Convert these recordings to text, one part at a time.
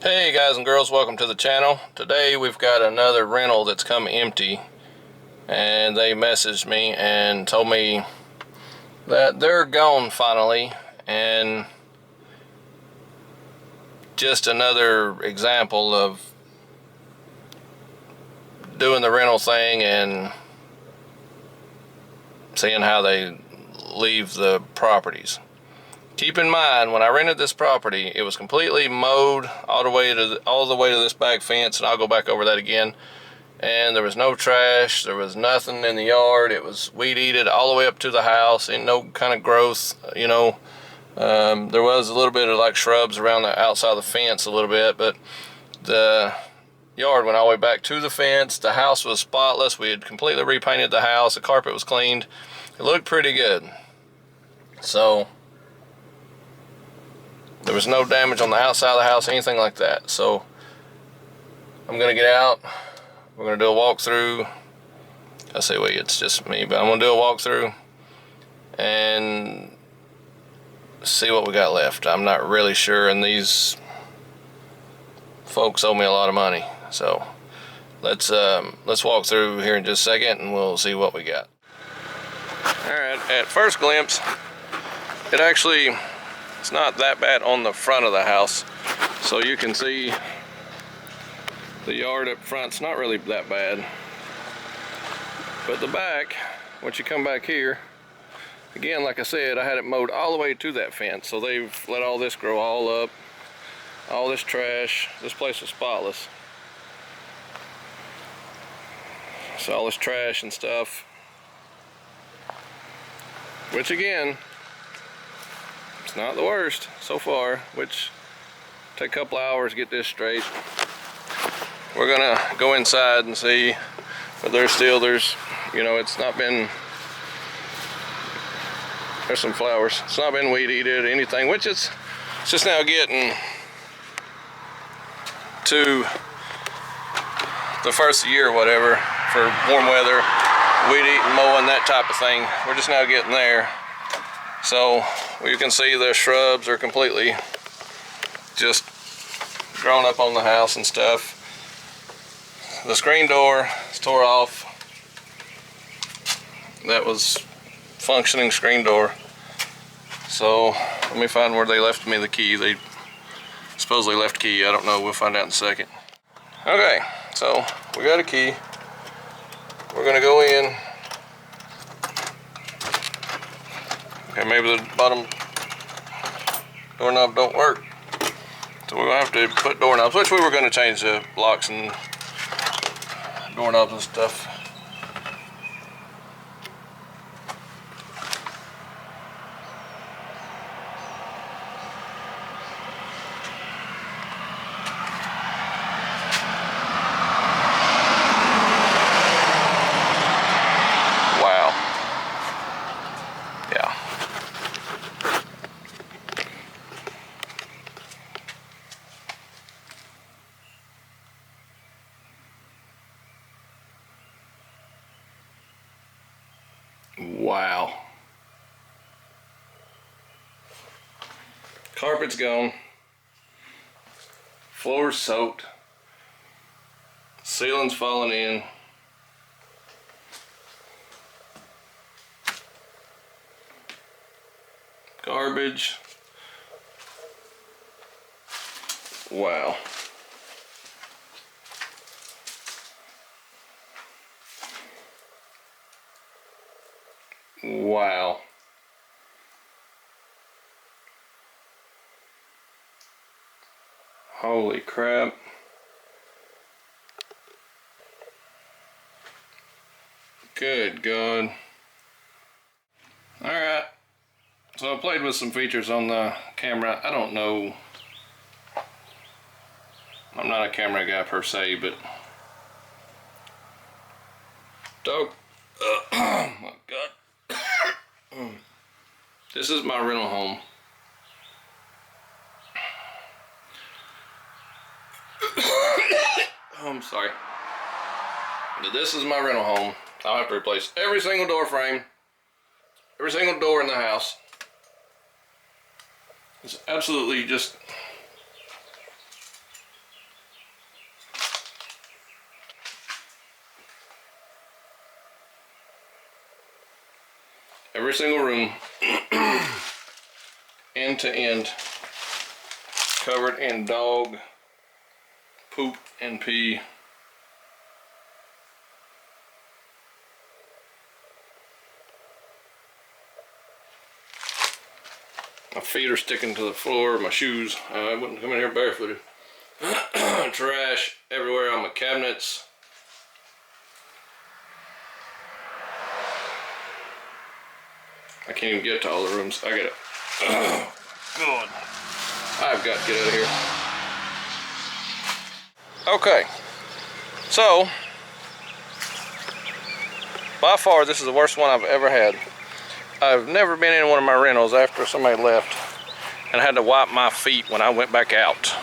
Hey guys and girls, welcome to the channel. Today we've got another rental that's come empty, and they messaged me and told me that they're gone finally, and just another example of doing the rental thing and seeing how they leave the properties. Keep in mind, when I rented this property, it was completely mowed all the way to this back fence, and I'll go back over that again. And there was no trash, there was nothing in the yard. It was weed-eated all the way up to the house, and no kind of growth, you know. There was a little bit of like shrubs around the outside of the fence a little bit, but the yard went all the way back to the fence. The house was spotless. We had completely repainted the house. The carpet was cleaned. It looked pretty good. So there was no damage on the outside of the house, anything like that. So I'm gonna get out. We're gonna do a walkthrough. I say wait, it's just me, but I'm gonna do a walkthrough and see what we got left. I'm not really sure, and these folks owe me a lot of money. So let's walk through here in just a second, and we'll see what we got. All right, at first glimpse, it's not that bad on the front of the house. So you can see the yard up front's not really that bad. But the back, once you come back here, again, like I said, I had it mowed all the way to that fence. So they've let all this grow all up, all this trash. This place was spotless. So all this trash and stuff, which again, it's not the worst so far, which take a couple hours to get this straight. We're gonna go inside and see, but there's you know, it's not been, there's some flowers. It's not been weed eated or anything, which it's just now getting to the first of the year or whatever for warm weather, weed eating, mowing, that type of thing. We're just now getting there. So you can see the shrubs are completely just grown up on the house and stuff. The screen door is tore off. That was functioning screen door. So let me find where they left me the key. They supposedly left a key. I don't know. We'll find out in a second. Okay, so we got a key. We're gonna go in. Okay, maybe the bottom doorknob don't work. So we're gonna have to put doorknobs, which we were gonna change the locks and doorknobs and stuff. Wow. Yeah. Wow. Carpet's gone. Floor's soaked. Ceiling's falling in. Garbage. Wow. Wow. Holy crap. Good God. Alright. So I played with some features on the camera. I don't know. I'm not a camera guy per se, but dog. Oh my God. This is my rental home. I'm sorry. But this is my rental home. I'll have to replace every single door frame, every single door in the house. It's absolutely just Every single room, end to end, covered in dog poop and pee. My feet are sticking to the floor, my shoes. I wouldn't come in here barefooted. Trash everywhere on my cabinets. I can't even get to all the rooms. I gotta, oh, God. I've got to get out of here. Okay, so, by far this is the worst one I've ever had. I've never been in one of my rentals after somebody left and I had to wipe my feet when I went back out.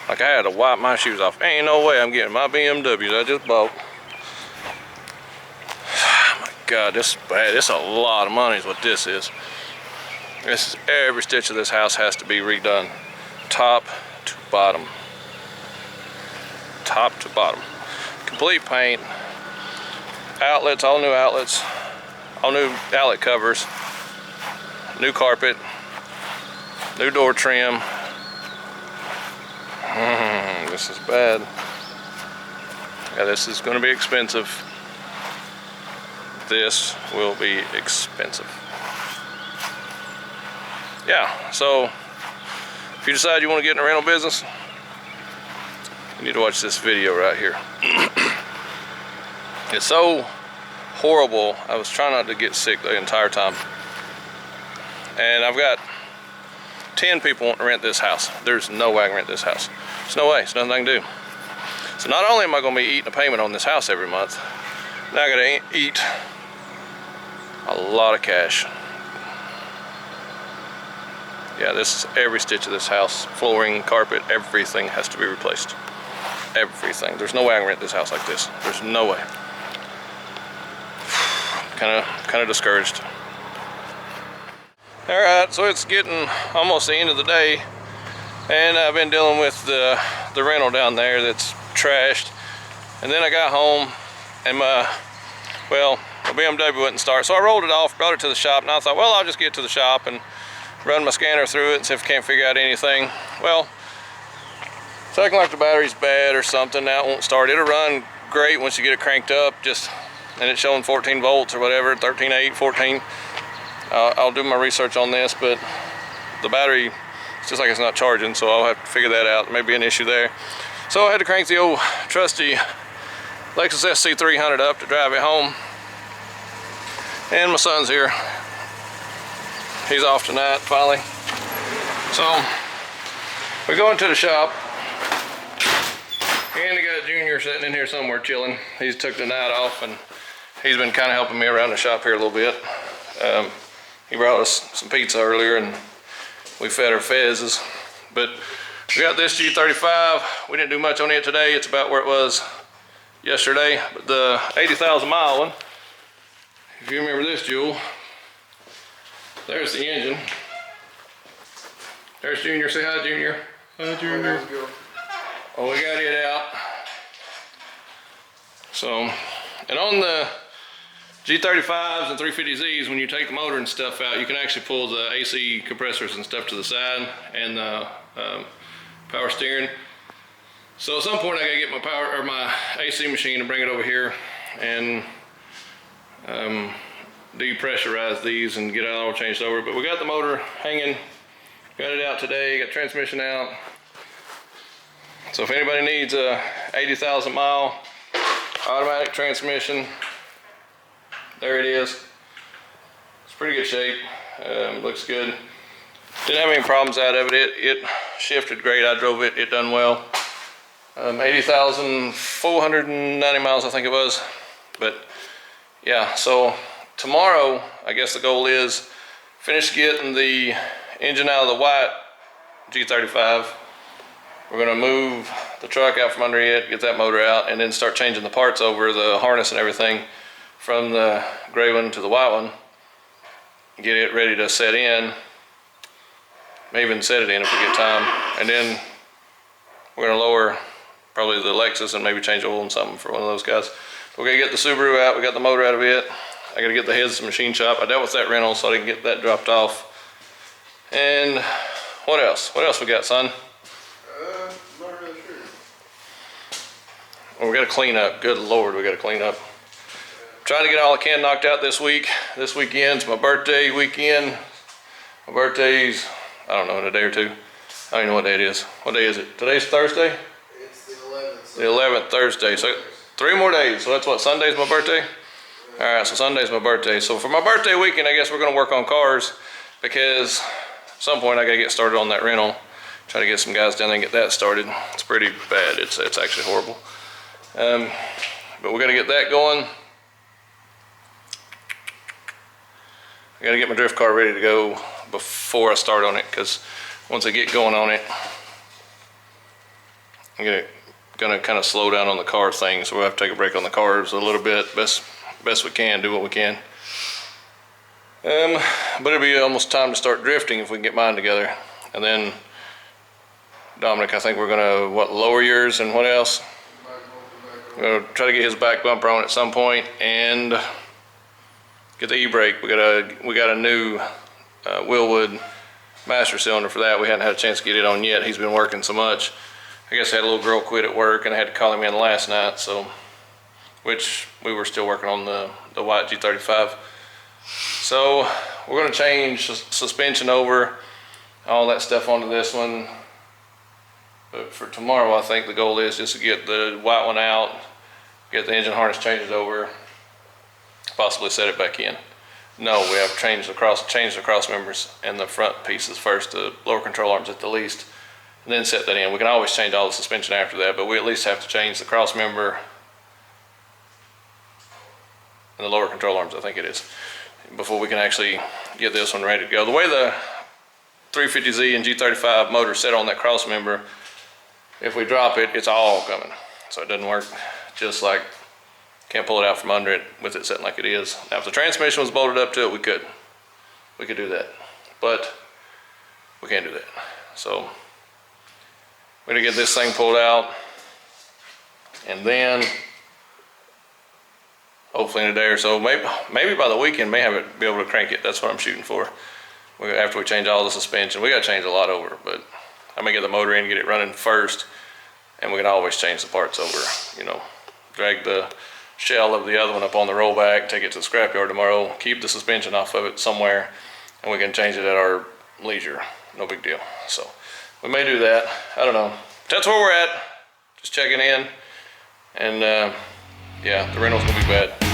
Like I had to wipe my shoes off. Ain't no way I'm getting my BMWs I just bought. God, this is bad. This is a lot of money is what this is. This is every stitch of this house has to be redone. Top to bottom. Top to bottom. Complete paint. Outlets, all new outlets. All new outlet covers. New carpet. New door trim. This is bad. Yeah, this is going to be expensive. This will be expensive. Yeah, so if you decide you want to get in the rental business, you need to watch this video right here. It's so horrible. I was trying not to get sick the entire time. And I've got 10 people wanting to rent this house. There's no way I can rent this house. There's no way, there's nothing I can do. So not only am I going to be eating a payment on this house every month, now I got to eat a lot of cash. Yeah, this is every stitch of this house. Flooring, carpet, everything has to be replaced. Everything. There's no way I can rent this house like this. There's no way. Kind of discouraged. All right, so it's getting almost the end of the day, and I've been dealing with the rental down there that's trashed. And then I got home, and my BMW wouldn't start, so I rolled it off, brought it to the shop, and I thought, well, I'll just get to the shop and run my scanner through it and see if I can't figure out anything. Well, it's acting like the battery's bad or something. Now it won't start. It'll run great once you get it cranked up, and it's showing 14 volts or whatever, 13.8, 14. I'll do my research on this, but the battery, it's just like it's not charging, so I'll have to figure that out. There may be an issue there. So I had to crank the old trusty Lexus SC300 up to drive it home. And my son's here. He's off tonight, finally. So, we go into the shop. And I got Junior sitting in here somewhere chilling. He's took the night off, and he's been kind of helping me around the shop here a little bit. He brought us some pizza earlier, and we fed our feces. But we got this G35. We didn't do much on it today. It's about where it was yesterday. But the 80,000 mile one, if you remember this, Jewel, there's the engine. There's Junior. Say hi, Junior. Hi, Junior. Oh, we got it out. So, and on the G35s and 350Zs, when you take the motor and stuff out, you can actually pull the AC compressors and stuff to the side and the power steering. So at some point I gotta get my AC machine and bring it over here and depressurize these and get it all changed over. But we got the motor hanging, got it out today, got transmission out. So if anybody needs a 80,000 mile automatic transmission, there it is. It's pretty good shape. Looks good. Didn't have any problems out of it. It shifted great. I drove it. It done well. 80,490 miles, I think it was. But yeah, so tomorrow, I guess the goal is finish getting the engine out of the white G35. We're gonna move the truck out from under it, get that motor out, and then start changing the parts over, the harness and everything, from the gray one to the white one. Get it ready to set in. May even set it in if we get time. And then we're gonna lower probably the Lexus and maybe change oil and something for one of those guys. We're gonna get the Subaru out, we got the motor out of it. I gotta get the heads to the machine shop. I dealt with that rental, so I didn't get that dropped off. And what else? What else we got, son? Not really sure. Well, we gotta clean up. Good Lord, we gotta clean up. Trying to get all I can knocked out this week. This weekend's my birthday weekend. My birthday's, I don't know, in a day or two. I don't even know what day it is. What day is it? Today's Thursday? It's the 11th. The 11th, Thursday. So 3 more days. So that's what, Sunday's my birthday? All right, so Sunday's my birthday. So for my birthday weekend, I guess we're gonna work on cars because at some point I gotta get started on that rental. Try to get some guys down there and get that started. It's pretty bad. It's actually horrible. But we gotta get that going. I gotta get my drift car ready to go before I start on it, because once I get going on it, I'm gonna kind of slow down on the car thing, so we'll have to take a break on the cars a little bit, best we can, do what we can. But it'll be almost time to start drifting if we can get mine together. And then Dominic, I think we're gonna, lower yours, and what else? We're gonna try to get his back bumper on at some point and get the e-brake. We got a new Willwood master cylinder for that. We hadn't had a chance to get it on yet. He's been working so much. I guess I had a little girl quit at work and I had to call him in last night, so, which we were still working on the white G35. So we're gonna change suspension over, all that stuff onto this one. But for tomorrow, I think the goal is just to get the white one out, get the engine harness changed over, possibly set it back in. No, we have to change the cross members and the front pieces first, the lower control arms at the least, and then set that in. We can always change all the suspension after that, but we at least have to change the cross member and the lower control arms, I think it is, before we can actually get this one ready to go. The way the 350Z and G35 motor set on that cross member, if we drop it, it's all coming. So it doesn't work just like, can't pull it out from under it with it sitting like it is. Now if the transmission was bolted up to it, we could do that, but we can't do that. So we're gonna get this thing pulled out, and then hopefully in a day or so, maybe by the weekend, may be able to crank it. That's what I'm shooting for. After we change all the suspension, we gotta change a lot over, but I'm gonna get the motor in, get it running first, and we can always change the parts over. You know, drag the shell of the other one up on the rollback, take it to the scrapyard tomorrow, keep the suspension off of it somewhere, and we can change it at our leisure. No big deal. So we may do that. I don't know. That's where we're at. Just checking in, and yeah, the rental's gonna be bad.